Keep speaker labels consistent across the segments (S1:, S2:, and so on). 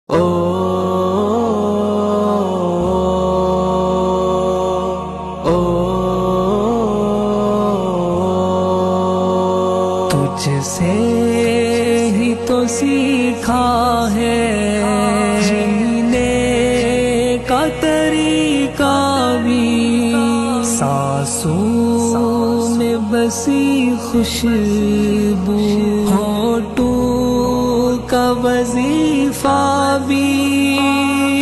S1: او او تجھ سے ہی تو سیکھا ہے جینے کا طریقہ بھی، سانسوں میں بسی خوشبو، ہونٹوں کا وظیفہ بھی،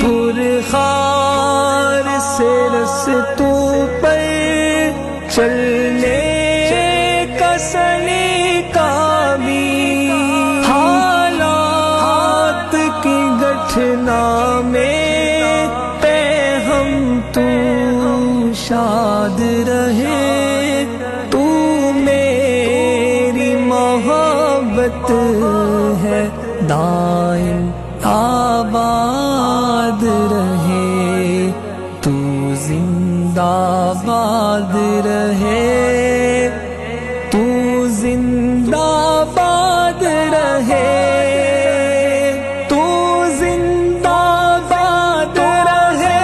S1: پرخار سے رستوں پر چلنے کا سلیقہ بھی، حالات کی گٹھنا میں پہ ہم تو شاد رہے، تو میری محبت ہے دائم آباد رہے، تو زندہ باد رہے، تو زندہ باد رہے، تو زندہ باد رہے۔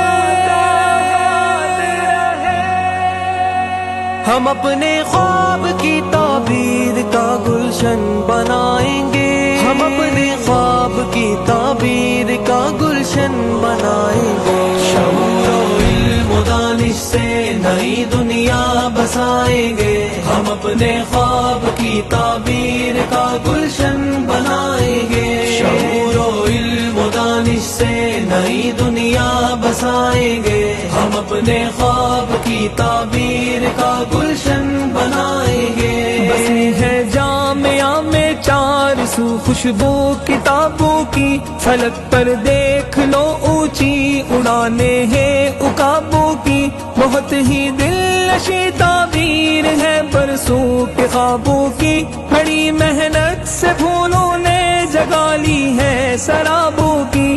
S1: ہم اپنے خواب کی تعبیر کا گلشن بنائیں گے، ہم اپنے خواب کی تعبیر کا گلشن بنائیں گے، شعور و علم و دانش سے نئی دنیا بسائیں گے، ہم اپنے خواب کی تعبیر کا گلشن بنائیں گے، شعور و علم و دانش سے نئی دنیا بسائیں گے، ہم اپنے خواب کی تعبیر کا گلشن بنائیں گے۔ بسی ہے جامعہ میں چار سو خوشبو کتابوں کی، فلک پر دیکھ لو اونچی اڑانے ہیں عقابوں کی، بہت ہی دلنشیں تعبیر ہے برسوں کے خوابوں کی، بڑی محنت سے پھولوں نے جگا لی ہے سرابوں کی،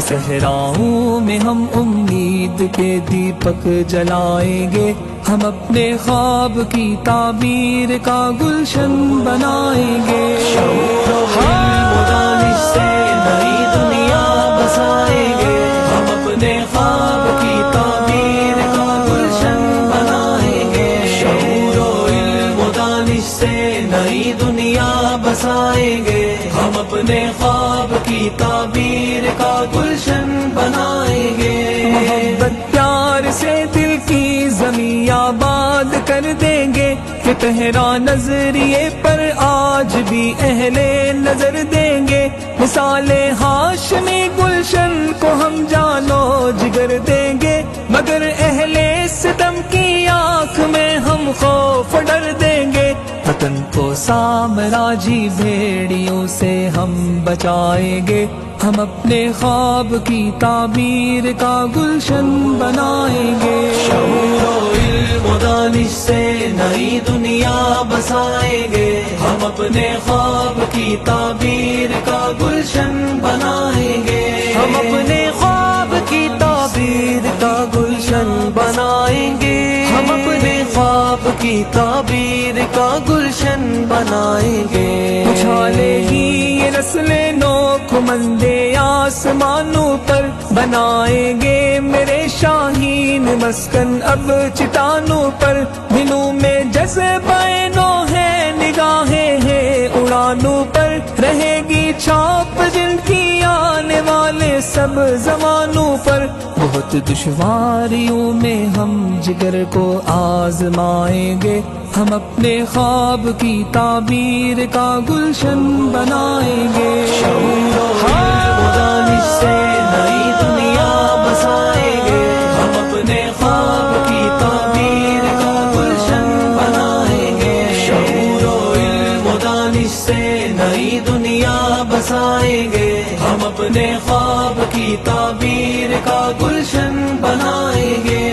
S1: صحراؤں میں ہم امید کے دیپک جلائیں گے، ہم اپنے خواب کی تعبیر کا گلشن بنائیں گے، شعور و علم و دانش سے نئی دنیا بسائیں گے، ہم اپنے خواب کی تعبیر کا گلشن بنائیں گے، شعور و علم و دانش سے نئی دنیا بسائیں گے، ہم اپنے خواب کی تعبیر کا گلشن بنائیں گے، محبت پیار سے دل کی زمین آباد کر دیں گے، کہ پہرا نظریے پر آج بھی اہل نظر دیں گے، مثال ہاشمی گلشن کو ہم جانو جگر دیں گے، مگر اہل ستم کی آنکھ میں ہم خوف ڈر دیں گے، وطن کو سامراجی بھیڑیوں سے ہم بچائیں گے، ہم اپنے خواب کی تعبیر کا گلشن بنائیں گے، شعور و علم و دانش سے نئی دنیا بسائیں گے، ہم اپنے خواب کی تعبیر کا گلشن بنائیں گے، ہم اپنے خواب کی تعبیر کا گلشن بنائیں گے، ہم اپنے خواب کی تعبیر کا گلشن بنائیں گے، اچھالے گی یہ نسل نو کمندے آسمانوں پر، بنائیں گے میرے شاہین مسکن اب چٹانوں پر، دلوں میں جذبہ نو ہے نگاہیں ہیں اڑانوں پر، رہے گی چھاپ جن کی آنے والے سب زمانوں پر، بہت دشواریوں میں ہم جگر کو آزمائیں گے، ہم اپنے خواب کی تعبیر کا گلشن بنائیں گے، شعور و علم و دانش سے نئی دنیا بسائیں گے، ہم اپنے خواب کی تعبیر کا گلشن بنائیں گے، شعور و علم و دانش سے نئی دنیا بسائیں گے، ہم اپنے خواب کی تعبیر کا گلشن بنائیں گے،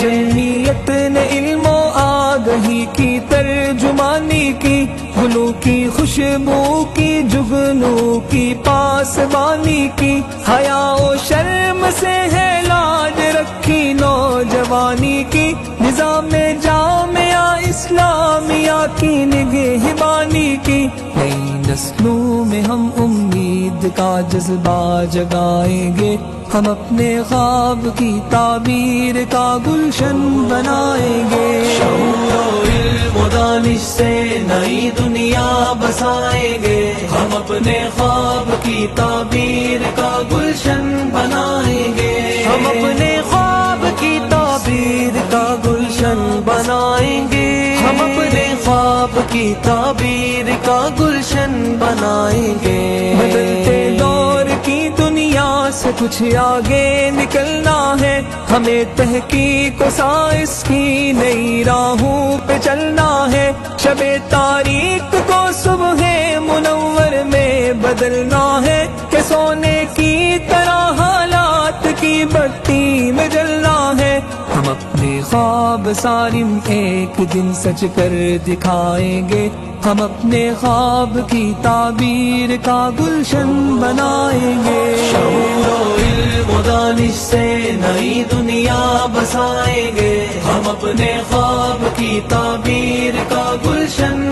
S1: جمعیت نے علم و آگہی کی ترجمانی کی، گلوں کی خوشبو کی جگنوں کی پاسبانی کی، حیا و شرم سے ہے لاج رکھی نوجوانی کی، نظام جامعہ اسلامیہ کی نگہبانی کی، نئی
S2: نسلوں میں ہم امید کا جذبہ جگائیں گے، ہم اپنے خواب کی تعبیر کا گلشن بنائیں گے۔
S1: شعور و علم و دانش سے نئی دنیا بسائیں گے، ہم اپنے خواب کی تعبیر کا گلشن بنائیں گے، ہم اپنے خواب کی تعبیر کا گلشن بنائیں گے، ہم اپنے خواب کی تعبیر کا گلشن بنائیں گے۔
S2: بدلتے دور کی دنیا سے کچھ آگے نکلنا ہے، ہمیں تحقیق و سائنس کی نئی راہوں پہ چلنا ہے، شب تاریک کو صبح منور میں بدلنا ہے، کہ سونے کی طرح حالات کی بتی میں جلنا ہے۔ ہم اپنے خواب سالم ایک دن سچ کر دکھائیں گے، ہم اپنے خواب کی تعبیر کا گلشن بنائیں گے۔
S1: شعور و علم و دانش سے نئی دنیا بسائیں گے، ہم اپنے خواب کی تعبیر کا گلشن